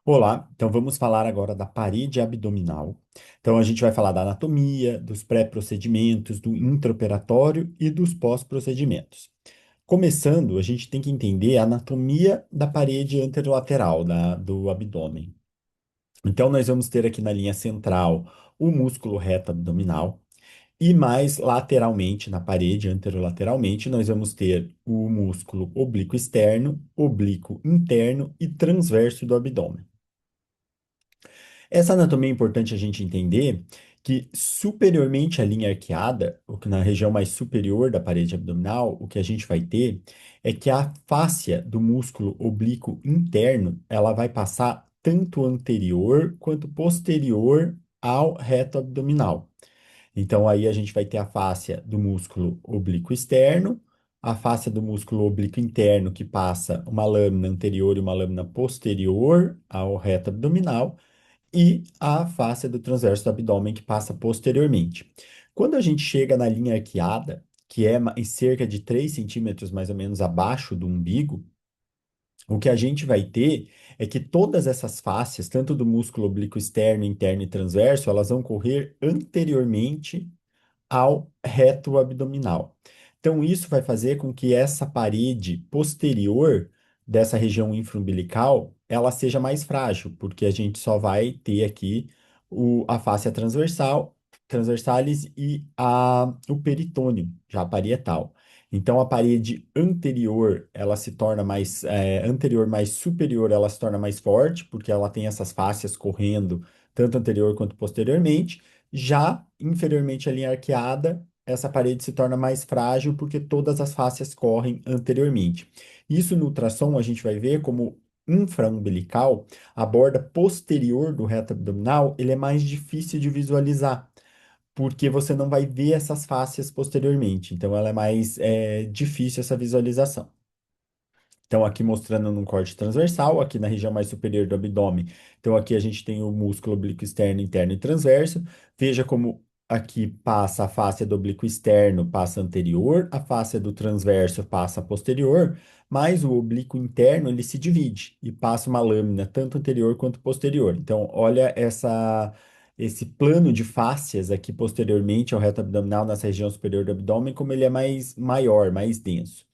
Olá, então vamos falar agora da parede abdominal. Então a gente vai falar da anatomia, dos pré-procedimentos, do intraoperatório e dos pós-procedimentos. Começando, a gente tem que entender a anatomia da parede anterolateral do abdômen. Então nós vamos ter aqui na linha central o músculo reto abdominal e mais lateralmente na parede, anterolateralmente, nós vamos ter o músculo oblíquo externo, oblíquo interno e transverso do abdômen. Essa anatomia é importante a gente entender que superiormente à linha arqueada, ou que na região mais superior da parede abdominal, o que a gente vai ter é que a fáscia do músculo oblíquo interno, ela vai passar tanto anterior quanto posterior ao reto abdominal. Então aí a gente vai ter a fáscia do músculo oblíquo externo, a fáscia do músculo oblíquo interno que passa uma lâmina anterior e uma lâmina posterior ao reto abdominal e a face do transverso do abdômen que passa posteriormente. Quando a gente chega na linha arqueada, que é em cerca de 3 centímetros mais ou menos abaixo do umbigo, o que a gente vai ter é que todas essas faces, tanto do músculo oblíquo externo, interno e transverso, elas vão correr anteriormente ao reto abdominal. Então, isso vai fazer com que essa parede posterior dessa região infraumbilical ela seja mais frágil, porque a gente só vai ter aqui a fáscia transversal, transversalis e o peritônio, já a parietal. Então, a parede anterior, ela se torna mais, anterior mais superior, ela se torna mais forte, porque ela tem essas fáscias correndo tanto anterior quanto posteriormente. Já inferiormente à linha arqueada, essa parede se torna mais frágil porque todas as fáscias correm anteriormente. Isso no ultrassom a gente vai ver como infraumbilical, a borda posterior do reto abdominal, ele é mais difícil de visualizar, porque você não vai ver essas fáscias posteriormente. Então, ela é mais difícil essa visualização. Então, aqui mostrando num corte transversal, aqui na região mais superior do abdômen. Então, aqui a gente tem o músculo oblíquo externo, interno e transverso. Veja como aqui passa a face do oblíquo externo, passa anterior, a face do transverso passa posterior, mas o oblíquo interno ele se divide e passa uma lâmina tanto anterior quanto posterior. Então, olha esse plano de fáscias aqui posteriormente ao reto abdominal, nessa região superior do abdômen, como ele é mais maior, mais denso.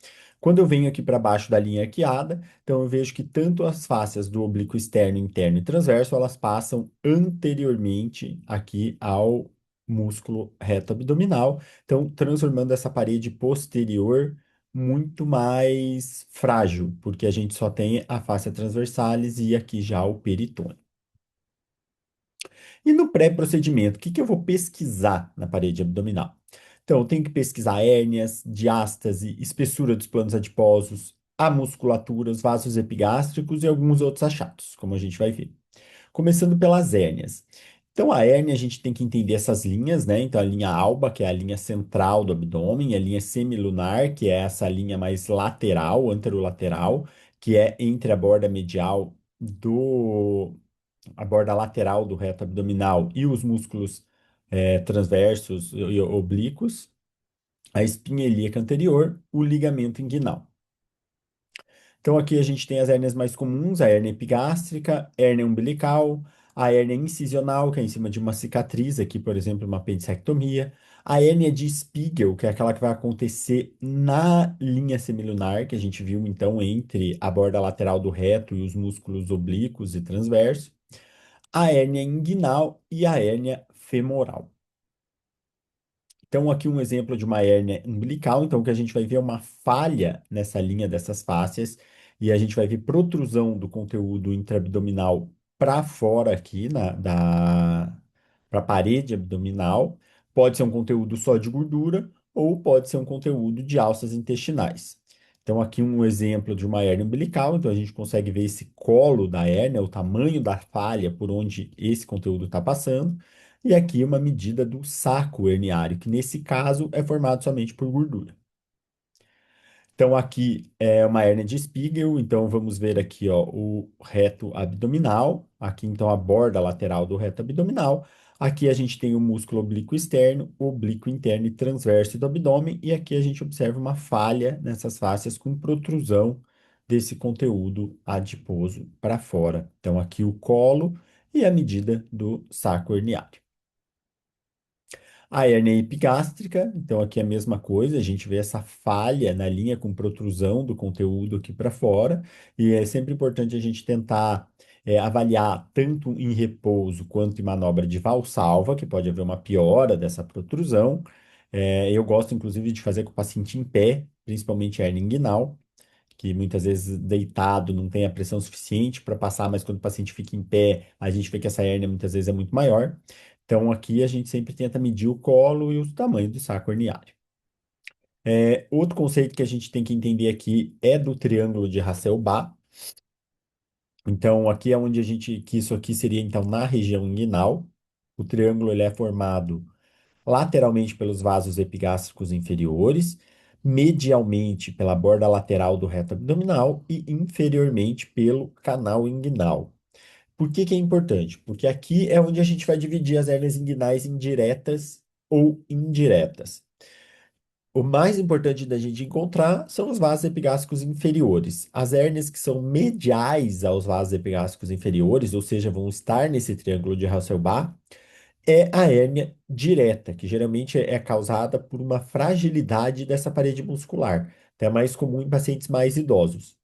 Quando eu venho aqui para baixo da linha arqueada, então eu vejo que tanto as fáscias do oblíquo externo, interno e transverso, elas passam anteriormente aqui ao músculo reto abdominal, então transformando essa parede posterior muito mais frágil, porque a gente só tem a fáscia transversalis e aqui já o peritônio. E no pré-procedimento, o que que eu vou pesquisar na parede abdominal? Então, eu tenho que pesquisar hérnias, diástase, espessura dos planos adiposos, a musculatura, os vasos epigástricos e alguns outros achados, como a gente vai ver. Começando pelas hérnias. Então, a hérnia, a gente tem que entender essas linhas, né? Então, a linha alba, que é a linha central do abdômen, a linha semilunar, que é essa linha mais lateral, anterolateral, que é entre a borda medial a borda lateral do reto abdominal e os músculos transversos e oblíquos, a espinha ilíaca anterior, o ligamento inguinal. Então aqui a gente tem as hérnias mais comuns, a hérnia epigástrica, hérnia umbilical, a hérnia incisional, que é em cima de uma cicatriz, aqui, por exemplo, uma apendicectomia, a hérnia de Spiegel, que é aquela que vai acontecer na linha semilunar, que a gente viu então entre a borda lateral do reto e os músculos oblíquos e transversos, a hérnia inguinal e a hérnia femoral. Então, aqui um exemplo de uma hérnia umbilical. Então, o que a gente vai ver é uma falha nessa linha dessas fáscias e a gente vai ver protrusão do conteúdo intraabdominal para fora aqui para a parede abdominal. Pode ser um conteúdo só de gordura ou pode ser um conteúdo de alças intestinais. Então, aqui um exemplo de uma hérnia umbilical. Então, a gente consegue ver esse colo da hérnia, o tamanho da falha por onde esse conteúdo está passando. E aqui uma medida do saco herniário, que nesse caso é formado somente por gordura. Então aqui é uma hérnia de Spiegel, então vamos ver aqui ó, o reto abdominal, aqui então a borda lateral do reto abdominal. Aqui a gente tem o músculo oblíquo externo, oblíquo interno e transverso do abdômen, e aqui a gente observa uma falha nessas fáscias com protrusão desse conteúdo adiposo para fora. Então, aqui o colo e a medida do saco herniário. A hérnia epigástrica, então aqui é a mesma coisa, a gente vê essa falha na linha com protrusão do conteúdo aqui para fora, e é sempre importante a gente tentar avaliar tanto em repouso quanto em manobra de valsalva, que pode haver uma piora dessa protrusão. Eu gosto, inclusive, de fazer com o paciente em pé, principalmente a hérnia inguinal, que muitas vezes deitado não tem a pressão suficiente para passar, mas quando o paciente fica em pé, a gente vê que essa hérnia muitas vezes é muito maior. Então, aqui a gente sempre tenta medir o colo e o tamanho do saco herniário. Outro conceito que a gente tem que entender aqui é do triângulo de Hasselbalch. Então, aqui é onde que isso aqui seria, então, na região inguinal. O triângulo ele é formado lateralmente pelos vasos epigástricos inferiores, medialmente pela borda lateral do reto abdominal e inferiormente pelo canal inguinal. Por que que é importante? Porque aqui é onde a gente vai dividir as hérnias inguinais em diretas ou indiretas. O mais importante da gente encontrar são os vasos epigástricos inferiores. As hérnias que são mediais aos vasos epigástricos inferiores, ou seja, vão estar nesse triângulo de Hasselbalch, é a hérnia direta, que geralmente é causada por uma fragilidade dessa parede muscular. Então, é mais comum em pacientes mais idosos.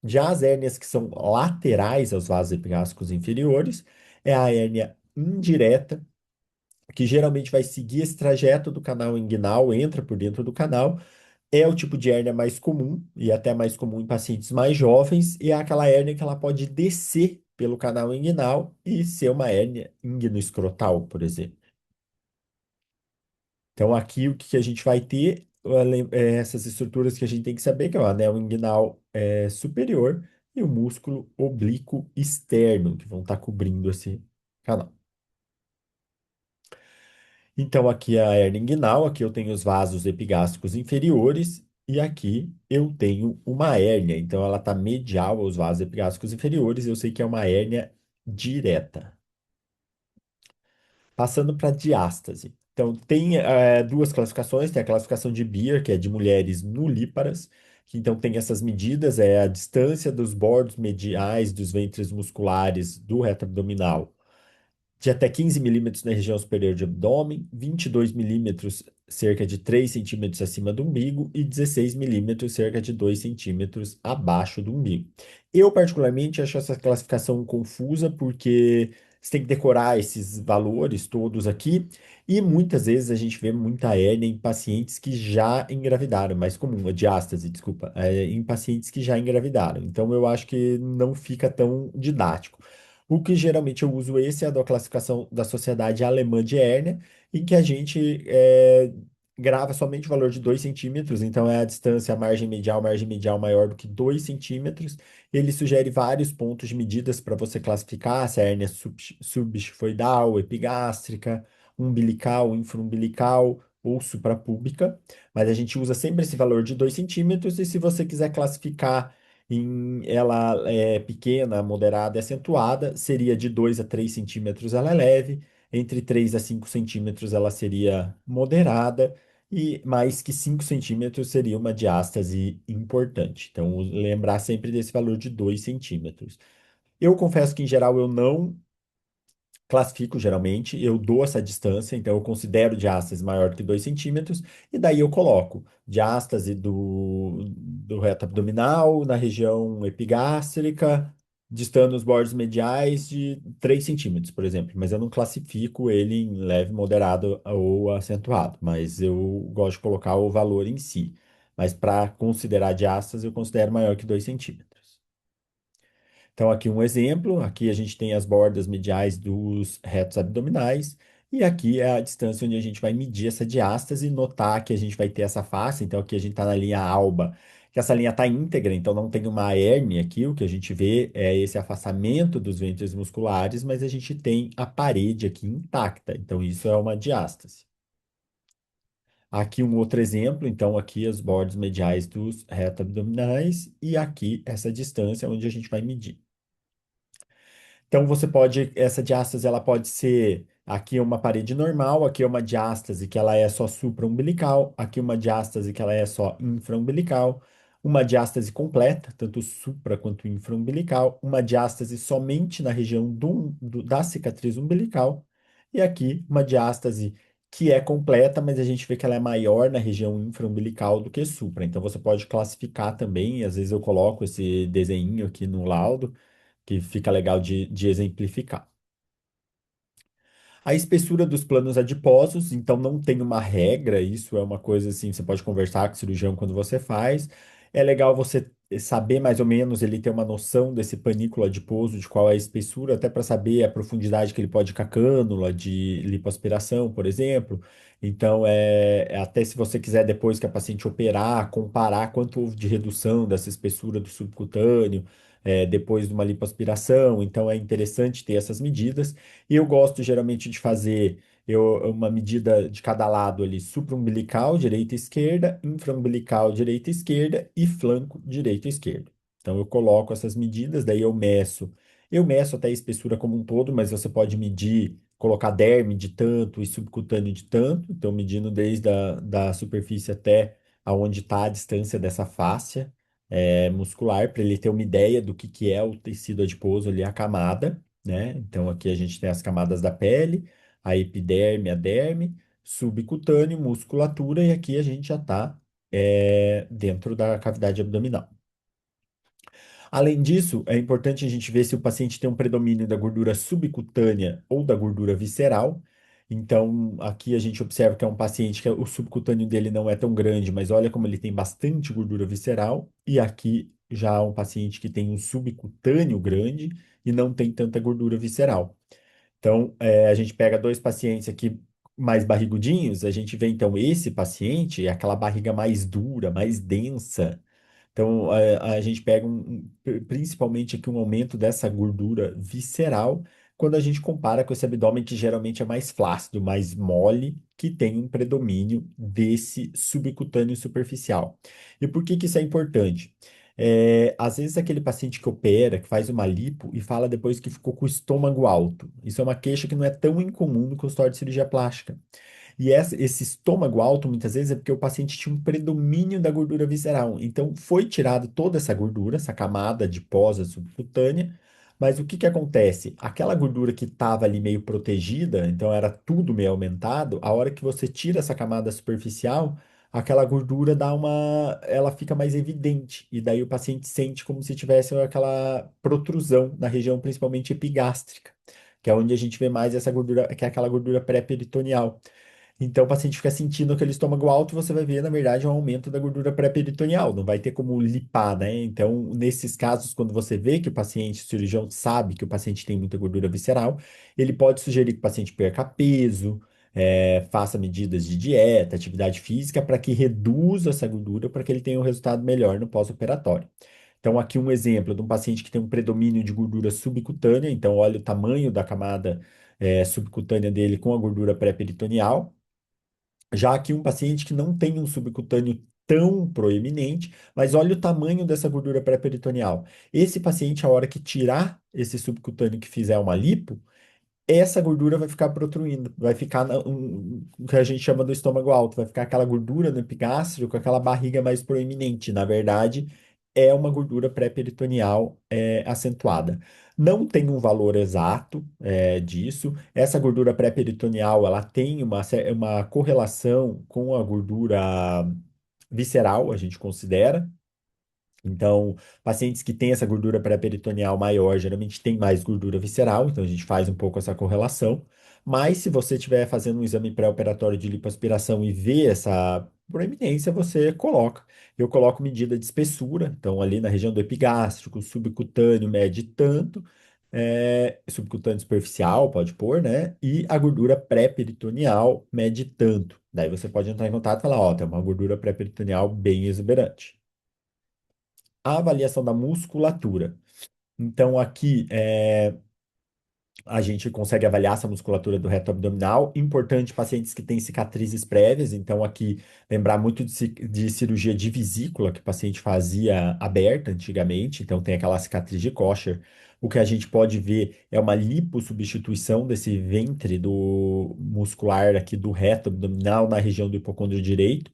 Já as hérnias que são laterais aos vasos epigástricos inferiores é a hérnia indireta, que geralmente vai seguir esse trajeto do canal inguinal, entra por dentro do canal. É o tipo de hérnia mais comum e até mais comum em pacientes mais jovens, e é aquela hérnia que ela pode descer pelo canal inguinal e ser uma hérnia inguinoescrotal, por exemplo. Então, aqui o que que a gente vai ter, essas estruturas que a gente tem que saber, que é o anel inguinal superior e o músculo oblíquo externo, que vão estar cobrindo esse canal. Então, aqui é a hernia inguinal, aqui eu tenho os vasos epigástricos inferiores e aqui eu tenho uma hérnia. Então, ela está medial aos vasos epigástricos inferiores, eu sei que é uma hérnia direta. Passando para diástase. Então, tem duas classificações. Tem a classificação de Beer, que é de mulheres nulíparas, que então tem essas medidas, é a distância dos bordos mediais dos ventres musculares do reto abdominal de até 15 milímetros na região superior de abdômen, 22 milímetros, cerca de 3 centímetros acima do umbigo, e 16 milímetros, cerca de 2 centímetros abaixo do umbigo. Eu, particularmente, acho essa classificação confusa, porque você tem que decorar esses valores todos aqui, e muitas vezes a gente vê muita hérnia em pacientes que já engravidaram, mais comum, a diástase, desculpa, em pacientes que já engravidaram. Então, eu acho que não fica tão didático. O que geralmente eu uso esse é a da classificação da Sociedade Alemã de Hérnia, em que a gente grava somente o valor de 2 centímetros, então é a distância, a margem medial maior do que 2 centímetros. Ele sugere vários pontos de medidas para você classificar se a hérnia é subxifoidal, epigástrica, umbilical, infraumbilical ou suprapúbica, mas a gente usa sempre esse valor de 2 centímetros, e se você quiser classificar ela é pequena, moderada e acentuada, seria de 2 a 3 centímetros ela é leve, entre 3 a 5 centímetros ela seria moderada, e mais que 5 centímetros seria uma diástase importante. Então, lembrar sempre desse valor de 2 centímetros. Eu confesso que, em geral, eu não classifico geralmente, eu dou essa distância, então eu considero diástase maior que 2 centímetros, e daí eu coloco diástase do reto abdominal na região epigástrica, distando os bordos mediais de 3 centímetros, por exemplo, mas eu não classifico ele em leve, moderado ou acentuado, mas eu gosto de colocar o valor em si. Mas para considerar diástase, eu considero maior que 2 centímetros. Então, aqui um exemplo: aqui a gente tem as bordas mediais dos retos abdominais, e aqui é a distância onde a gente vai medir essa diástase e notar que a gente vai ter essa face. Então, aqui a gente está na linha alba, que essa linha está íntegra, então não tem uma hérnia aqui. O que a gente vê é esse afastamento dos ventres musculares, mas a gente tem a parede aqui intacta, então isso é uma diástase. Aqui um outro exemplo, então aqui as bordas mediais dos retos abdominais, e aqui essa distância onde a gente vai medir. Então você pode, essa diástase ela pode ser aqui uma parede normal, aqui é uma diástase que ela é só supraumbilical, aqui uma diástase que ela é só infraumbilical, uma diástase completa, tanto supra quanto infraumbilical, uma diástase somente na região da cicatriz umbilical, e aqui uma diástase que é completa, mas a gente vê que ela é maior na região infraumbilical do que supra. Então você pode classificar também, às vezes eu coloco esse desenho aqui no laudo, que fica legal de exemplificar. A espessura dos planos adiposos, então não tem uma regra, isso é uma coisa assim, você pode conversar com o cirurgião quando você faz. É legal você saber mais ou menos, ele ter uma noção desse panículo adiposo, de qual é a espessura, até para saber a profundidade que ele pode ir com a cânula de lipoaspiração, por exemplo. Então, até se você quiser, depois que a paciente operar, comparar quanto houve de redução dessa espessura do subcutâneo, depois de uma lipoaspiração. Então, é interessante ter essas medidas. E eu gosto geralmente de fazer uma medida de cada lado ali, supraumbilical, direita e esquerda, infraumbilical, direita e esquerda e flanco, direito e esquerdo. Então eu coloco essas medidas, daí eu meço. Eu meço até a espessura como um todo, mas você pode medir, colocar derme de tanto e subcutâneo de tanto. Então medindo desde da superfície até aonde está a distância dessa fáscia muscular, para ele ter uma ideia do que é o tecido adiposo ali, a camada, né? Então aqui a gente tem as camadas da pele, a epiderme, a derme, subcutâneo, musculatura, e aqui a gente já está dentro da cavidade abdominal. Além disso, é importante a gente ver se o paciente tem um predomínio da gordura subcutânea ou da gordura visceral. Então, aqui a gente observa que é um paciente que o subcutâneo dele não é tão grande, mas olha como ele tem bastante gordura visceral. E aqui já há um paciente que tem um subcutâneo grande e não tem tanta gordura visceral. Então, a gente pega dois pacientes aqui mais barrigudinhos, a gente vê então esse paciente, é aquela barriga mais dura, mais densa. Então, a gente pega principalmente aqui um aumento dessa gordura visceral quando a gente compara com esse abdômen que geralmente é mais flácido, mais mole, que tem um predomínio desse subcutâneo superficial. E por que que isso é importante? Às vezes aquele paciente que opera, que faz uma lipo e fala depois que ficou com o estômago alto. Isso é uma queixa que não é tão incomum no consultório de cirurgia plástica. E esse estômago alto, muitas vezes, é porque o paciente tinha um predomínio da gordura visceral. Então, foi tirado toda essa gordura, essa camada adiposa subcutânea, mas o que que acontece? Aquela gordura que estava ali meio protegida, então era tudo meio aumentado, a hora que você tira essa camada superficial, aquela gordura ela fica mais evidente, e daí o paciente sente como se tivesse aquela protrusão na região principalmente epigástrica, que é onde a gente vê mais essa gordura, que é aquela gordura pré-peritoneal. Então, o paciente fica sentindo aquele estômago alto, você vai ver, na verdade, um aumento da gordura pré-peritoneal, não vai ter como lipar, né? Então, nesses casos, quando você vê que o cirurgião sabe que o paciente tem muita gordura visceral, ele pode sugerir que o paciente perca peso, faça medidas de dieta, atividade física, para que reduza essa gordura, para que ele tenha um resultado melhor no pós-operatório. Então, aqui um exemplo de um paciente que tem um predomínio de gordura subcutânea, então, olha o tamanho da camada subcutânea dele com a gordura pré-peritoneal. Já aqui um paciente que não tem um subcutâneo tão proeminente, mas olha o tamanho dessa gordura pré-peritoneal. Esse paciente, a hora que tirar esse subcutâneo que fizer uma lipo, essa gordura vai ficar protruindo, vai ficar o que a gente chama do estômago alto, vai ficar aquela gordura no epigástrico, aquela barriga mais proeminente. Na verdade, é uma gordura pré-peritoneal acentuada. Não tem um valor exato disso. Essa gordura pré-peritoneal, ela tem uma correlação com a gordura visceral, a gente considera. Então, pacientes que têm essa gordura pré-peritoneal maior geralmente têm mais gordura visceral, então a gente faz um pouco essa correlação. Mas se você estiver fazendo um exame pré-operatório de lipoaspiração e vê essa proeminência, você coloca. Eu coloco medida de espessura, então ali na região do epigástrico, subcutâneo mede tanto, subcutâneo superficial pode pôr, né? E a gordura pré-peritoneal mede tanto. Daí você pode entrar em contato e falar, ó, tem uma gordura pré-peritoneal bem exuberante. A avaliação da musculatura. Então, aqui a gente consegue avaliar essa musculatura do reto abdominal. Importante, pacientes que têm cicatrizes prévias. Então, aqui, lembrar muito de cirurgia de vesícula que o paciente fazia aberta antigamente. Então, tem aquela cicatriz de Kocher. O que a gente pode ver é uma lipossubstituição desse ventre do muscular aqui do reto abdominal na região do hipocôndrio direito.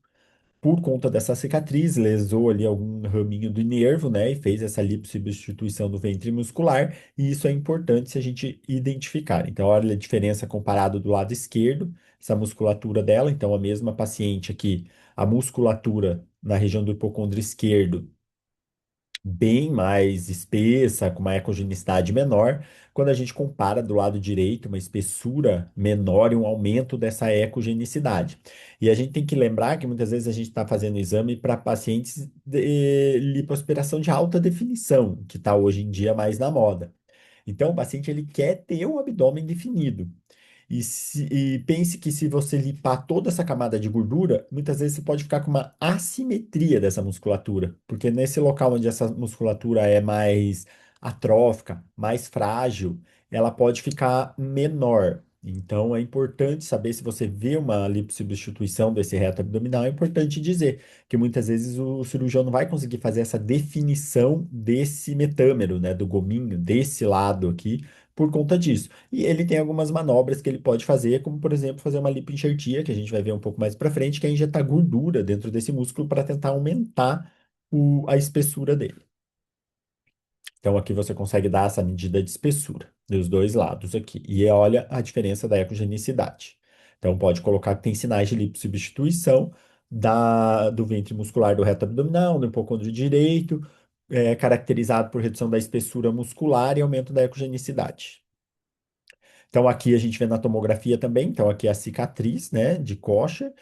por conta dessa cicatriz, lesou ali algum raminho do nervo, né, e fez essa lipossubstituição do ventre muscular, e isso é importante se a gente identificar. Então, olha a diferença comparado do lado esquerdo, essa musculatura dela, então a mesma paciente aqui, a musculatura na região do hipocôndrio esquerdo bem mais espessa, com uma ecogenicidade menor, quando a gente compara do lado direito, uma espessura menor e um aumento dessa ecogenicidade. E a gente tem que lembrar que muitas vezes a gente está fazendo exame para pacientes de lipoaspiração de alta definição, que está hoje em dia mais na moda. Então, o paciente ele quer ter um abdômen definido. E pense que se você limpar toda essa camada de gordura, muitas vezes você pode ficar com uma assimetria dessa musculatura, porque nesse local onde essa musculatura é mais atrófica, mais frágil, ela pode ficar menor. Então é importante saber se você vê uma lipossubstituição desse reto abdominal, é importante dizer que muitas vezes o cirurgião não vai conseguir fazer essa definição desse metâmero, né, do gominho, desse lado aqui, por conta disso. E ele tem algumas manobras que ele pode fazer, como por exemplo fazer uma lipoenxertia, que a gente vai ver um pouco mais para frente, que é injetar gordura dentro desse músculo para tentar aumentar a espessura dele. Então aqui você consegue dar essa medida de espessura dos dois lados aqui. E olha a diferença da ecogenicidade. Então pode colocar que tem sinais de lipossubstituição do ventre muscular do reto abdominal, do hipocôndrio direito, caracterizado por redução da espessura muscular e aumento da ecogenicidade. Então aqui a gente vê na tomografia também, então aqui é a cicatriz, né, de coxa.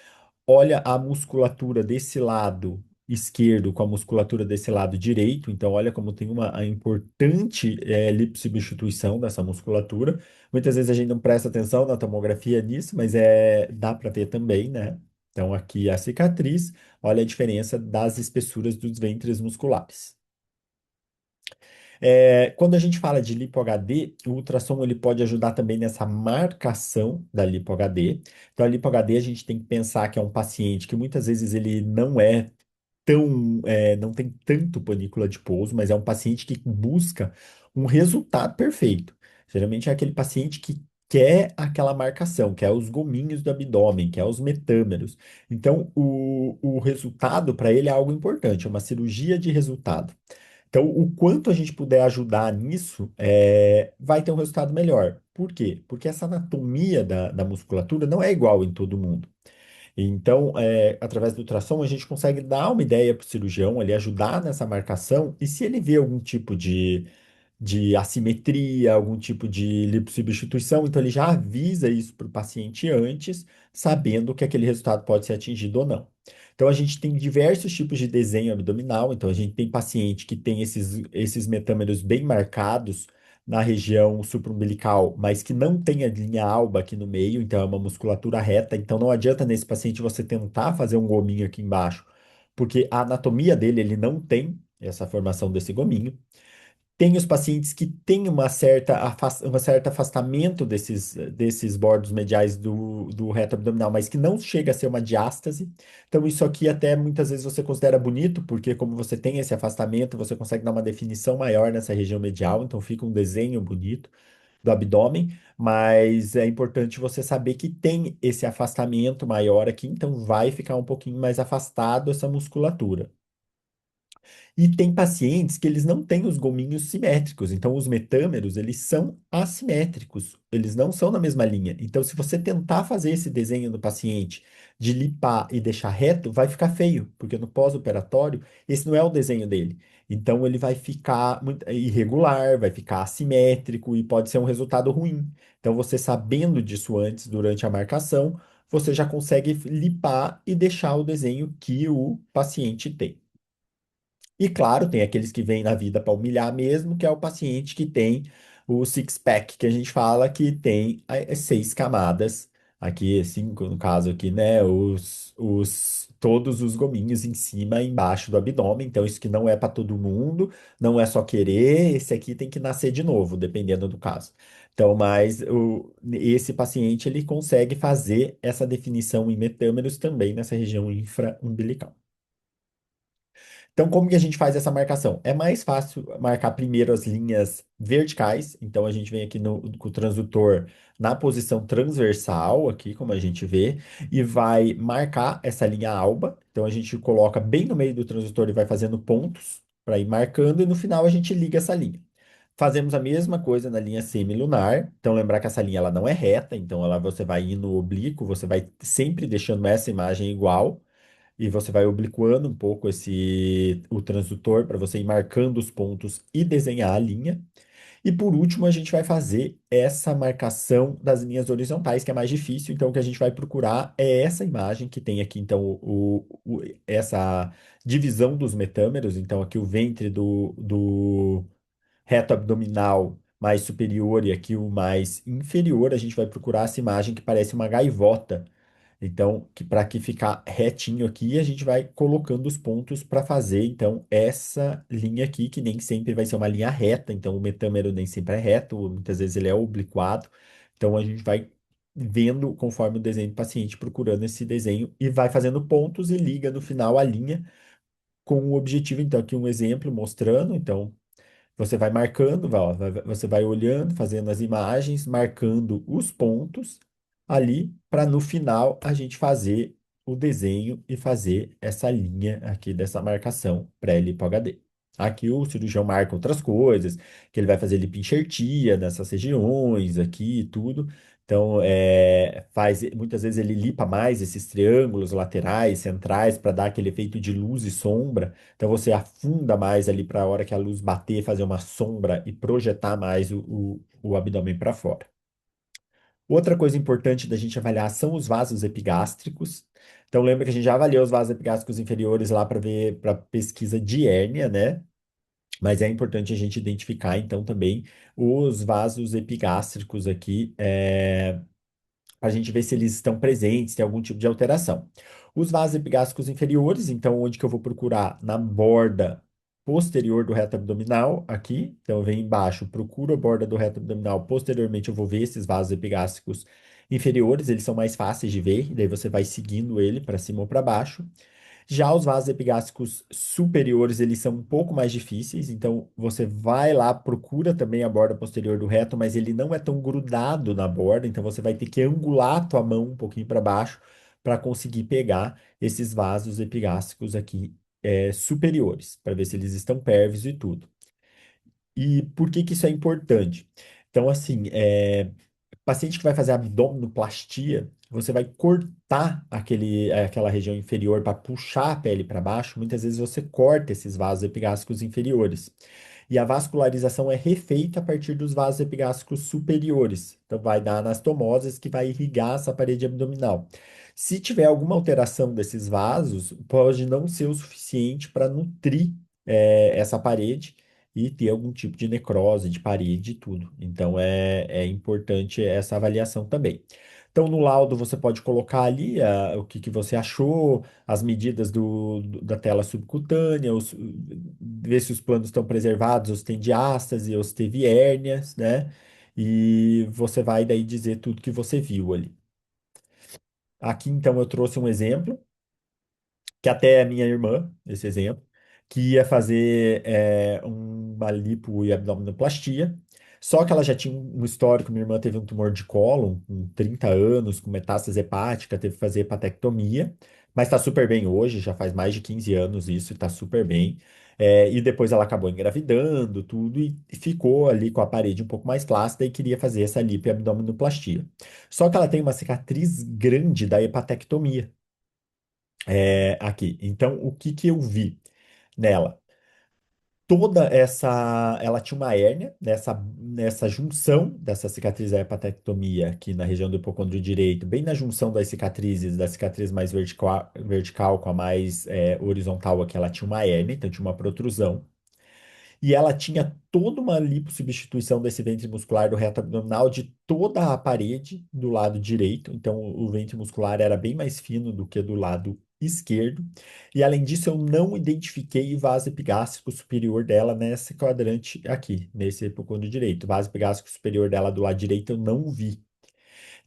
Olha a musculatura desse lado esquerdo com a musculatura desse lado direito. Então olha como tem uma a importante lipossubstituição dessa musculatura. Muitas vezes a gente não presta atenção na tomografia nisso, mas dá para ver também, né? Então aqui é a cicatriz, olha a diferença das espessuras dos ventres musculares. Quando a gente fala de lipo-HD, o ultrassom ele pode ajudar também nessa marcação da lipo-HD. Então, a lipo-HD a gente tem que pensar que é um paciente que muitas vezes ele não tem tanto panícula adiposo, mas é um paciente que busca um resultado perfeito. Geralmente é aquele paciente que quer aquela marcação, quer os gominhos do abdômen, quer os metâmeros. Então, o resultado para ele é algo importante, é uma cirurgia de resultado. Então, o quanto a gente puder ajudar nisso, vai ter um resultado melhor. Por quê? Porque essa anatomia da musculatura não é igual em todo mundo. Então, através do ultrassom, a gente consegue dar uma ideia para o cirurgião, ali, ajudar nessa marcação, e se ele vê algum tipo de assimetria, algum tipo de lipossubstituição, então ele já avisa isso para o paciente antes, sabendo que aquele resultado pode ser atingido ou não. Então a gente tem diversos tipos de desenho abdominal, então a gente tem paciente que tem esses metâmeros bem marcados na região supraumbilical, mas que não tem a linha alba aqui no meio, então é uma musculatura reta, então não adianta nesse paciente você tentar fazer um gominho aqui embaixo, porque a anatomia dele, ele não tem essa formação desse gominho. Tem os pacientes que têm um certo afastamento desses bordos mediais do reto abdominal, mas que não chega a ser uma diástase. Então, isso aqui até muitas vezes você considera bonito, porque como você tem esse afastamento, você consegue dar uma definição maior nessa região medial, então fica um desenho bonito do abdômen, mas é importante você saber que tem esse afastamento maior aqui, então vai ficar um pouquinho mais afastado essa musculatura. E tem pacientes que eles não têm os gominhos simétricos, então os metâmeros, eles são assimétricos, eles não são na mesma linha. Então, se você tentar fazer esse desenho do paciente de lipar e deixar reto, vai ficar feio, porque no pós-operatório, esse não é o desenho dele. Então, ele vai ficar muito irregular, vai ficar assimétrico e pode ser um resultado ruim. Então, você sabendo disso antes, durante a marcação, você já consegue lipar e deixar o desenho que o paciente tem. E claro, tem aqueles que vêm na vida para humilhar mesmo, que é o paciente que tem o six-pack, que a gente fala que tem as 6 camadas, aqui, cinco no caso aqui, né? Todos os gominhos em cima e embaixo do abdômen. Então, isso que não é para todo mundo, não é só querer, esse aqui tem que nascer de novo, dependendo do caso. Então, mas esse paciente ele consegue fazer essa definição em metâmeros também nessa região infraumbilical. Então, como que a gente faz essa marcação? É mais fácil marcar primeiro as linhas verticais. Então, a gente vem aqui com o transdutor na posição transversal, aqui, como a gente vê, e vai marcar essa linha alba. Então, a gente coloca bem no meio do transdutor e vai fazendo pontos para ir marcando, e no final a gente liga essa linha. Fazemos a mesma coisa na linha semilunar. Então, lembrar que essa linha ela não é reta, então você vai ir no oblíquo, você vai sempre deixando essa imagem igual e você vai obliquando um pouco o transdutor para você ir marcando os pontos e desenhar a linha. E por último, a gente vai fazer essa marcação das linhas horizontais, que é mais difícil. Então, o que a gente vai procurar é essa imagem que tem aqui, então, essa divisão dos metâmeros. Então, aqui o ventre do reto abdominal mais superior e aqui o mais inferior, a gente vai procurar essa imagem que parece uma gaivota. Então, que para que ficar retinho aqui, a gente vai colocando os pontos para fazer, então, essa linha aqui, que nem sempre vai ser uma linha reta, então o metâmero nem sempre é reto, muitas vezes ele é obliquado. Então, a gente vai vendo conforme o desenho do paciente, procurando esse desenho e vai fazendo pontos e liga no final a linha com o objetivo, então, aqui um exemplo mostrando, então, você vai marcando, você vai olhando, fazendo as imagens, marcando os pontos ali, para no final a gente fazer o desenho e fazer essa linha aqui dessa marcação pré-lipo HD. Aqui o cirurgião marca outras coisas, que ele vai fazer lipinxertia nessas regiões aqui e tudo. Então, muitas vezes ele lipa mais esses triângulos laterais, centrais, para dar aquele efeito de luz e sombra. Então você afunda mais ali para a hora que a luz bater, fazer uma sombra e projetar mais o abdômen para fora. Outra coisa importante da gente avaliar são os vasos epigástricos. Então lembra que a gente já avaliou os vasos epigástricos inferiores lá para ver para pesquisa de hérnia, né? Mas é importante a gente identificar então também os vasos epigástricos aqui, para a gente ver se eles estão presentes, tem algum tipo de alteração. Os vasos epigástricos inferiores, então, onde que eu vou procurar? Na borda posterior do reto abdominal, aqui. Então, eu venho embaixo, procuro a borda do reto abdominal. Posteriormente, eu vou ver esses vasos epigástricos inferiores, eles são mais fáceis de ver, e daí você vai seguindo ele para cima ou para baixo. Já os vasos epigástricos superiores, eles são um pouco mais difíceis, então você vai lá, procura também a borda posterior do reto, mas ele não é tão grudado na borda, então você vai ter que angular a tua mão um pouquinho para baixo para conseguir pegar esses vasos epigástricos aqui superiores, para ver se eles estão pérvios e tudo. E por que que isso é importante? Então, assim, paciente que vai fazer abdominoplastia, você vai cortar aquela região inferior para puxar a pele para baixo. Muitas vezes você corta esses vasos epigástricos inferiores. E a vascularização é refeita a partir dos vasos epigástricos superiores. Então, vai dar anastomoses que vai irrigar essa parede abdominal. Se tiver alguma alteração desses vasos, pode não ser o suficiente para nutrir essa parede e ter algum tipo de necrose de parede e tudo. Então é importante essa avaliação também. Então, no laudo, você pode colocar ali o que, que você achou, as medidas da tela subcutânea, ver se os planos estão preservados, os tem diástase, os teve hérnias, né? E você vai daí dizer tudo que você viu ali. Aqui, então, eu trouxe um exemplo que até é minha irmã, esse exemplo, que ia fazer uma lipo e abdominoplastia, só que ela já tinha um histórico, minha irmã teve um tumor de cólon com 30 anos, com metástase hepática, teve que fazer hepatectomia, mas está super bem hoje, já faz mais de 15 anos isso, e está super bem. E depois ela acabou engravidando, tudo, e ficou ali com a parede um pouco mais flácida e queria fazer essa lipo e abdominoplastia. Só que ela tem uma cicatriz grande da hepatectomia aqui. Então, o que que eu vi nela? Ela tinha uma hérnia nessa junção dessa cicatriz da hepatectomia aqui na região do hipocôndrio direito, bem na junção das cicatrizes, da cicatriz mais vertical com a mais horizontal aqui, ela tinha uma hérnia, então tinha uma protrusão. E ela tinha toda uma lipossubstituição desse ventre muscular do reto abdominal de toda a parede do lado direito. Então, o ventre muscular era bem mais fino do que do lado esquerdo. E, além disso, eu não identifiquei o vaso epigástrico superior dela nesse quadrante aqui, nesse hipocôndrio direito. O vaso epigástrico superior dela do lado direito eu não vi.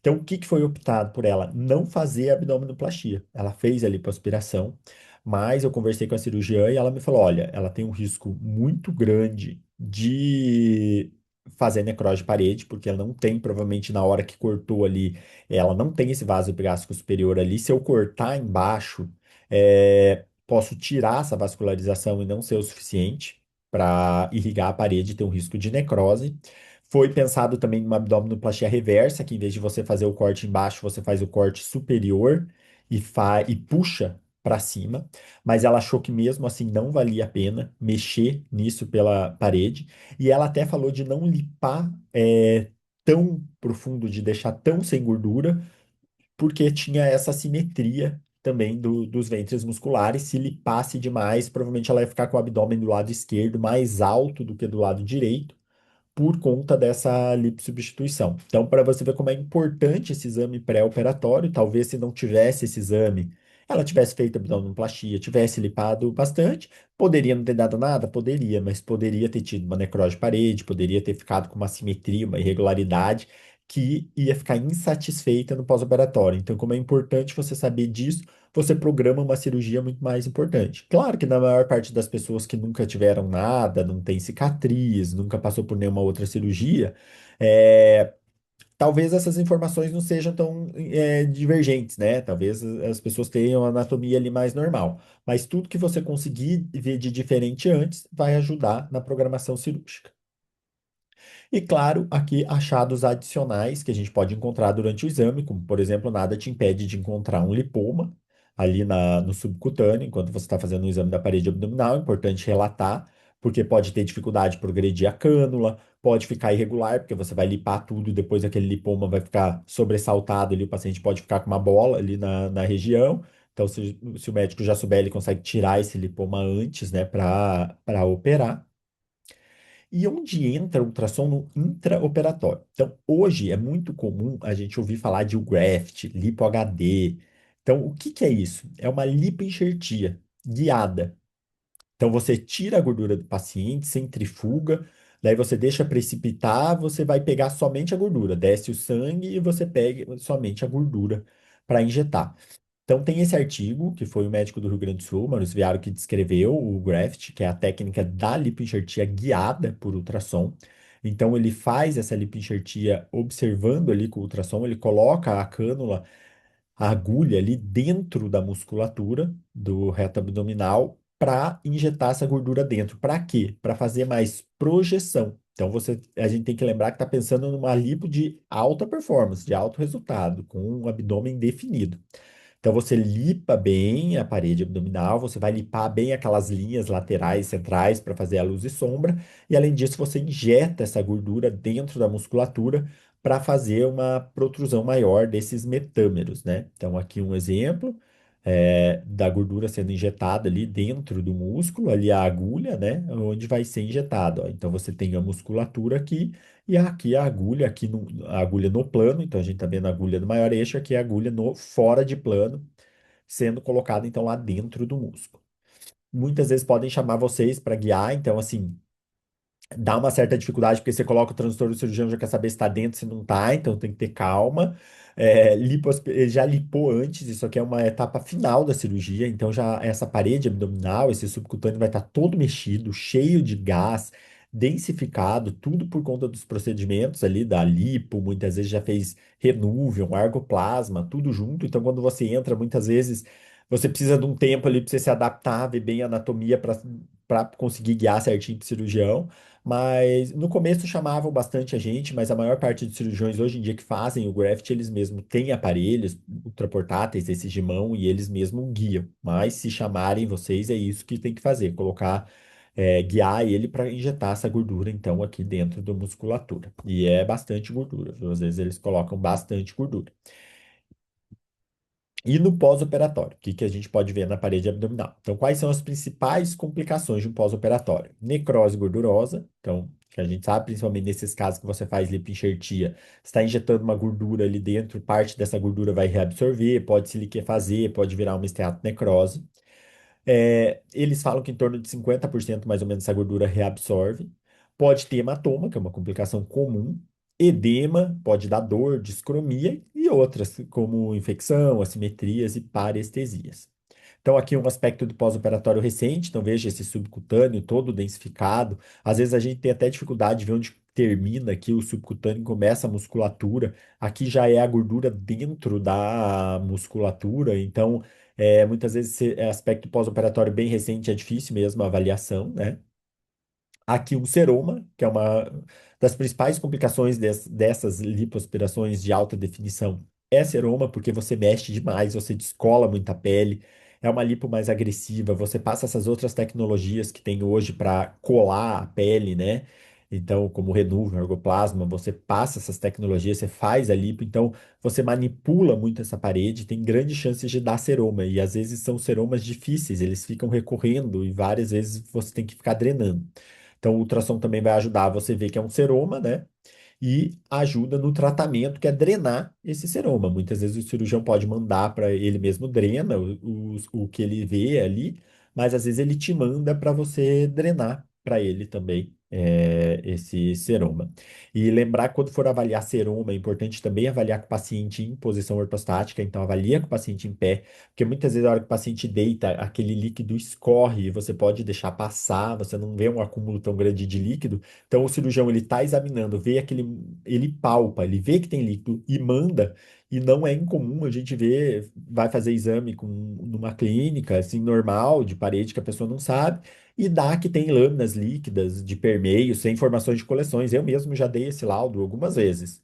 Então, o que que foi optado por ela? Não fazer abdominoplastia. Ela fez a lipoaspiração, Mas eu conversei com a cirurgiã e ela me falou: olha, ela tem um risco muito grande de fazer necrose de parede, porque ela não tem, provavelmente na hora que cortou ali, ela não tem esse vaso epigástrico superior ali. Se eu cortar embaixo, posso tirar essa vascularização e não ser o suficiente para irrigar a parede e ter um risco de necrose. Foi pensado também numa abdominoplastia reversa, que em vez de você fazer o corte embaixo, você faz o corte superior e puxa para cima. Mas ela achou que mesmo assim não valia a pena mexer nisso pela parede. E ela até falou de não limpar tão profundo, de deixar tão sem gordura, porque tinha essa simetria também dos ventres musculares. Se lipasse demais, provavelmente ela ia ficar com o abdômen do lado esquerdo mais alto do que do lado direito por conta dessa lipossubstituição. Então, para você ver como é importante esse exame pré-operatório, talvez se não tivesse esse exame, ela tivesse feito abdominoplastia, tivesse lipado bastante, poderia não ter dado nada? Poderia, mas poderia ter tido uma necrose de parede, poderia ter ficado com uma simetria, uma irregularidade que ia ficar insatisfeita no pós-operatório. Então, como é importante você saber disso, você programa uma cirurgia muito mais importante. Claro que na maior parte das pessoas que nunca tiveram nada, não tem cicatriz, nunca passou por nenhuma outra cirurgia, é, talvez essas informações não sejam tão divergentes, né? Talvez as pessoas tenham a anatomia ali mais normal. Mas tudo que você conseguir ver de diferente antes vai ajudar na programação cirúrgica. E claro, aqui achados adicionais que a gente pode encontrar durante o exame, como por exemplo, nada te impede de encontrar um lipoma ali no subcutâneo, enquanto você está fazendo o exame da parede abdominal. É importante relatar, porque pode ter dificuldade de progredir a cânula, pode ficar irregular, porque você vai lipar tudo e depois aquele lipoma vai ficar sobressaltado ali, o paciente pode ficar com uma bola ali na região. Então, se o médico já souber, ele consegue tirar esse lipoma antes, né, para operar. E onde entra o ultrassom no intraoperatório? Então, hoje é muito comum a gente ouvir falar de graft, lipo HD. Então, o que que é isso? É uma lipoenxertia guiada. Então, você tira a gordura do paciente, centrifuga, daí você deixa precipitar, você vai pegar somente a gordura, desce o sangue e você pega somente a gordura para injetar. Então, tem esse artigo, que foi o médico do Rio Grande do Sul, Maurício Viaro, que descreveu o graft, que é a técnica da lipoenxertia guiada por ultrassom. Então, ele faz essa lipoenxertia observando ali com o ultrassom, ele coloca a cânula, a agulha ali dentro da musculatura do reto abdominal para injetar essa gordura dentro. Para quê? Para fazer mais projeção. Então, a gente tem que lembrar que está pensando numa lipo de alta performance, de alto resultado, com um abdômen definido. Então você lipa bem a parede abdominal, você vai limpar bem aquelas linhas laterais centrais para fazer a luz e sombra, e além disso você injeta essa gordura dentro da musculatura para fazer uma protrusão maior desses metâmeros, né? Então aqui um exemplo da gordura sendo injetada ali dentro do músculo, ali a agulha, né? Onde vai ser injetado, ó. Então você tem a musculatura aqui e aqui a agulha, a agulha no plano, então a gente está vendo a agulha no maior eixo, aqui a agulha no fora de plano, sendo colocada então lá dentro do músculo. Muitas vezes podem chamar vocês para guiar, então assim, dá uma certa dificuldade, porque você coloca o transtorno, o cirurgião já quer saber se está dentro, se não está, então tem que ter calma. Ele já lipou antes, isso aqui é uma etapa final da cirurgia, então já essa parede abdominal, esse subcutâneo vai estar todo mexido, cheio de gás, densificado, tudo por conta dos procedimentos ali da lipo, muitas vezes já fez renúvel, argoplasma, tudo junto, então quando você entra, muitas vezes você precisa de um tempo ali para você se adaptar, ver bem a anatomia para conseguir guiar certinho para o cirurgião. Mas no começo chamavam bastante a gente, mas a maior parte dos cirurgiões hoje em dia que fazem o graft, eles mesmos têm aparelhos ultraportáteis, esses de mão, e eles mesmos guiam. Mas se chamarem vocês, é isso que tem que fazer, guiar ele para injetar essa gordura, então, aqui dentro da musculatura. E é bastante gordura, viu? Às vezes eles colocam bastante gordura. E no pós-operatório, o que que a gente pode ver na parede abdominal? Então, quais são as principais complicações de um pós-operatório? Necrose gordurosa, então, que a gente sabe, principalmente nesses casos que você faz lipoenxertia, está injetando uma gordura ali dentro, parte dessa gordura vai reabsorver, pode se liquefazer, pode virar uma esteatonecrose. Eles falam que em torno de 50% mais ou menos essa gordura reabsorve. Pode ter hematoma, que é uma complicação comum. Edema, pode dar dor, discromia e outras, como infecção, assimetrias e parestesias. Então, aqui um aspecto do pós-operatório recente, então veja esse subcutâneo todo densificado. Às vezes a gente tem até dificuldade de ver onde termina aqui o subcutâneo e começa a musculatura. Aqui já é a gordura dentro da musculatura, então muitas vezes esse aspecto pós-operatório bem recente é difícil mesmo a avaliação, né? Aqui um seroma, que é uma das principais complicações dessas lipoaspirações de alta definição, é seroma, porque você mexe demais, você descola muita pele, é uma lipo mais agressiva, você passa essas outras tecnologias que tem hoje para colar a pele, né? Então, como o Renuvium, Ergoplasma, você passa essas tecnologias, você faz a lipo, então você manipula muito essa parede, tem grandes chances de dar seroma, e às vezes são seromas difíceis, eles ficam recorrendo e várias vezes você tem que ficar drenando. Então, o ultrassom também vai ajudar você a ver que é um seroma, né? E ajuda no tratamento, que é drenar esse seroma. Muitas vezes o cirurgião pode mandar para ele mesmo drena o que ele vê ali, mas às vezes ele te manda para você drenar para ele também esse seroma. E lembrar que quando for avaliar seroma, é importante também avaliar com o paciente em posição ortostática, então avalia com o paciente em pé, porque muitas vezes a hora que o paciente deita, aquele líquido escorre e você pode deixar passar, você não vê um acúmulo tão grande de líquido. Então o cirurgião ele está examinando, vê aquele, ele palpa, ele vê que tem líquido e manda. E não é incomum a gente ver, vai fazer exame numa clínica assim normal, de parede que a pessoa não sabe, e dá que tem lâminas líquidas de permeio, sem informações de coleções. Eu mesmo já dei esse laudo algumas vezes.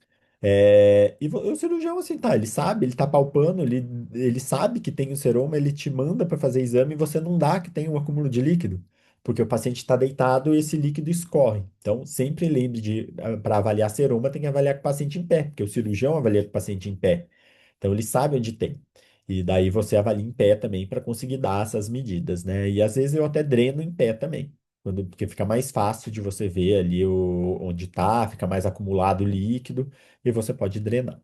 O cirurgião, assim, tá, ele sabe, ele tá palpando, ele sabe que tem o seroma, ele te manda para fazer exame e você não dá que tem um acúmulo de líquido, porque o paciente está deitado e esse líquido escorre. Então, sempre lembre de, para avaliar seroma, tem que avaliar com o paciente em pé, porque o cirurgião avalia com o paciente em pé. Então, ele sabe onde tem. E daí você avalia em pé também para conseguir dar essas medidas, né? E às vezes eu até dreno em pé também. Porque fica mais fácil de você ver ali onde tá, fica mais acumulado o líquido e você pode drenar.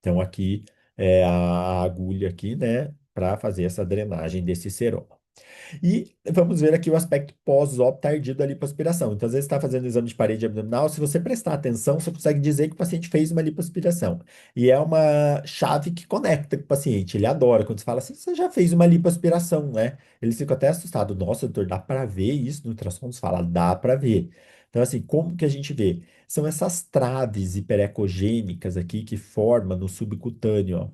Então, aqui é a agulha aqui, né, para fazer essa drenagem desse seroma. E vamos ver aqui o aspecto pós-op tardio da lipoaspiração. Então, às vezes, você está fazendo exame de parede abdominal, se você prestar atenção, você consegue dizer que o paciente fez uma lipoaspiração. E é uma chave que conecta com o paciente. Ele adora quando você fala assim, você já fez uma lipoaspiração, né? Eles ficam até assustados. Nossa, doutor, dá para ver isso no ultrassom? Você fala, dá para ver. Então, assim, como que a gente vê? São essas traves hiperecogênicas aqui que formam no subcutâneo, ó,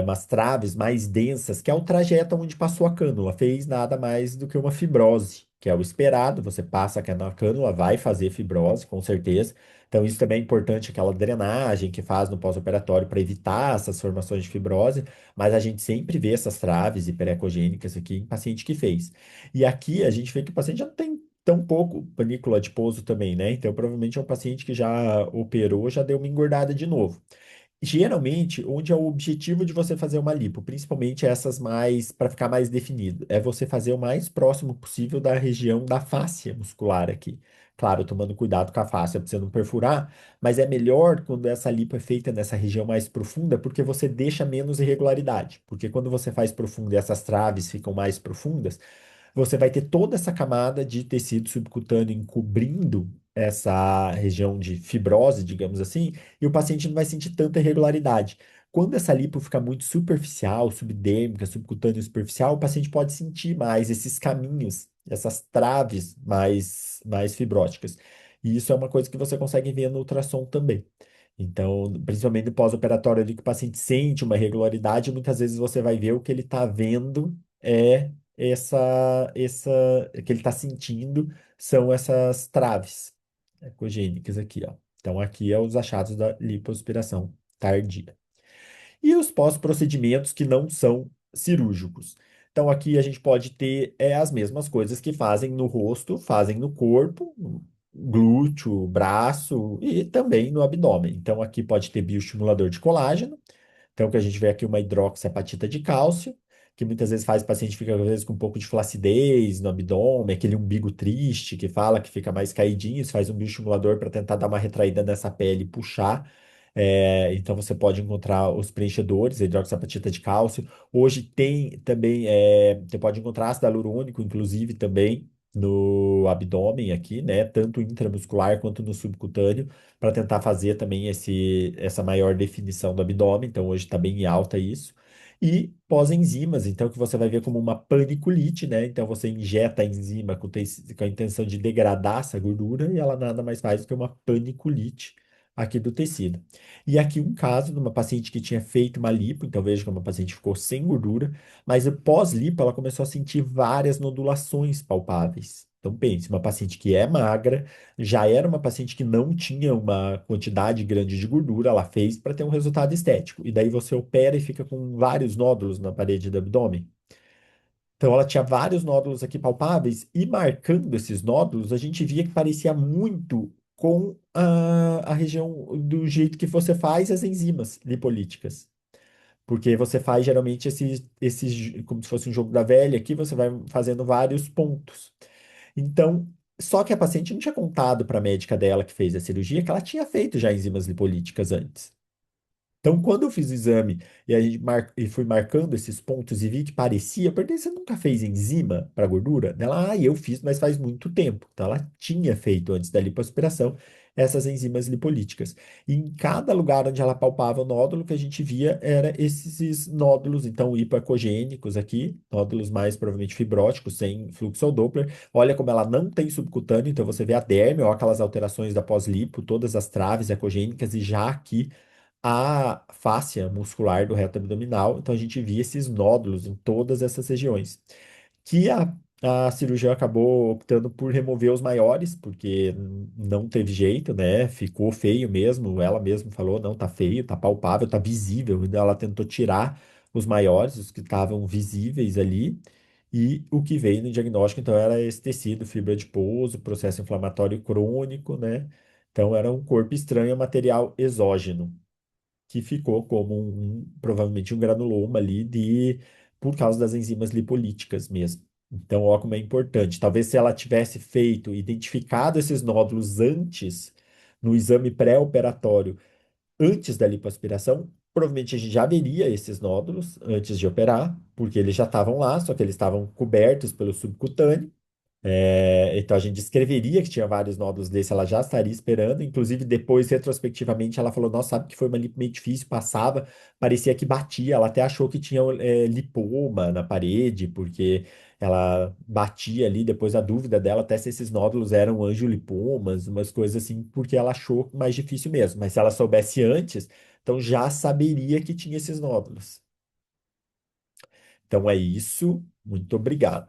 umas traves mais densas, que é o trajeto onde passou a cânula. Fez nada mais do que uma fibrose, que é o esperado. Você passa a cânula, vai fazer fibrose, com certeza. Então, isso também é importante, aquela drenagem que faz no pós-operatório para evitar essas formações de fibrose. Mas a gente sempre vê essas traves hiperecogênicas aqui em paciente que fez. E aqui a gente vê que o paciente já não tem tão pouco panícula adiposo também, né? Então, provavelmente é um paciente que já operou, já deu uma engordada de novo. Geralmente, onde é o objetivo de você fazer uma lipo, principalmente essas mais, para ficar mais definido, é você fazer o mais próximo possível da região da fáscia muscular aqui. Claro, tomando cuidado com a fáscia para você não perfurar, mas é melhor quando essa lipo é feita nessa região mais profunda, porque você deixa menos irregularidade. Porque quando você faz profundo e essas traves ficam mais profundas, você vai ter toda essa camada de tecido subcutâneo encobrindo essa região de fibrose, digamos assim, e o paciente não vai sentir tanta irregularidade. Quando essa lipo fica muito superficial, subdérmica, subcutânea superficial, o paciente pode sentir mais esses caminhos, essas traves mais fibróticas. E isso é uma coisa que você consegue ver no ultrassom também. Então, principalmente no pós-operatório ali que o paciente sente uma irregularidade, muitas vezes você vai ver o que ele está vendo é essa que ele está sentindo são essas traves ecogênicas aqui, ó. Então, aqui é os achados da lipoaspiração tardia. E os pós-procedimentos que não são cirúrgicos. Então, aqui a gente pode ter as mesmas coisas que fazem no rosto, fazem no corpo, no glúteo, braço e também no abdômen. Então, aqui pode ter bioestimulador de colágeno. Então, que a gente vê aqui uma hidroxiapatita de cálcio, que muitas vezes faz o paciente ficar, às vezes, com um pouco de flacidez no abdômen, aquele umbigo triste que fala que fica mais caidinho, isso faz um bioestimulador para tentar dar uma retraída nessa pele e puxar. Então, você pode encontrar os preenchedores, a hidroxiapatita de cálcio. Hoje tem também, você pode encontrar ácido hialurônico, inclusive, também no abdômen aqui, né? Tanto intramuscular quanto no subcutâneo para tentar fazer também essa maior definição do abdômen. Então, hoje está bem em alta isso. e pós-enzimas, então que você vai ver como uma paniculite, né? Então você injeta a enzima com a intenção de degradar essa gordura e ela nada mais faz do que uma paniculite aqui do tecido. E aqui um caso de uma paciente que tinha feito uma lipo, então veja que uma paciente ficou sem gordura, mas pós-lipo ela começou a sentir várias nodulações palpáveis. Então pense, uma paciente que é magra, já era uma paciente que não tinha uma quantidade grande de gordura, ela fez para ter um resultado estético. E daí você opera e fica com vários nódulos na parede do abdômen. Então ela tinha vários nódulos aqui palpáveis e marcando esses nódulos, a gente via que parecia muito com a região do jeito que você faz as enzimas lipolíticas. Porque você faz geralmente como se fosse um jogo da velha aqui, você vai fazendo vários pontos. Então, só que a paciente não tinha contado para a médica dela que fez a cirurgia que ela tinha feito já enzimas lipolíticas antes. Então, quando eu fiz o exame e fui marcando esses pontos e vi que parecia, eu perguntei, você nunca fez enzima para gordura? Ela, eu fiz, mas faz muito tempo. Então, ela tinha feito antes da lipoaspiração essas enzimas lipolíticas. E em cada lugar onde ela palpava o nódulo, que a gente via era esses nódulos, então hipoecogênicos aqui, nódulos mais provavelmente fibróticos, sem fluxo ao Doppler. Olha como ela não tem subcutâneo, então você vê a derme, ou aquelas alterações da pós-lipo, todas as traves ecogênicas, e já aqui a fáscia muscular do reto abdominal, então a gente via esses nódulos em todas essas regiões. Que a cirurgiã acabou optando por remover os maiores, porque não teve jeito, né? Ficou feio mesmo. Ela mesma falou: não, tá feio, tá palpável, tá visível. Então ela tentou tirar os maiores, os que estavam visíveis ali. E o que veio no diagnóstico, então, era esse tecido, fibra adiposo, processo inflamatório crônico, né? Então, era um corpo estranho a material exógeno que ficou como provavelmente um granuloma ali por causa das enzimas lipolíticas mesmo. Então, ó, como é importante. Talvez se ela tivesse feito, identificado esses nódulos antes, no exame pré-operatório, antes da lipoaspiração, provavelmente a gente já veria esses nódulos antes de operar, porque eles já estavam lá, só que eles estavam cobertos pelo subcutâneo. Então a gente descreveria que tinha vários nódulos desse, ela já estaria esperando. Inclusive, depois, retrospectivamente, ela falou: Nossa, sabe que foi uma lipo meio difícil, passava, parecia que batia. Ela até achou que tinha lipoma na parede, porque ela batia ali. Depois, a dúvida dela, até se esses nódulos eram angiolipomas, umas coisas assim, porque ela achou mais difícil mesmo. Mas se ela soubesse antes, então já saberia que tinha esses nódulos. Então é isso. Muito obrigado.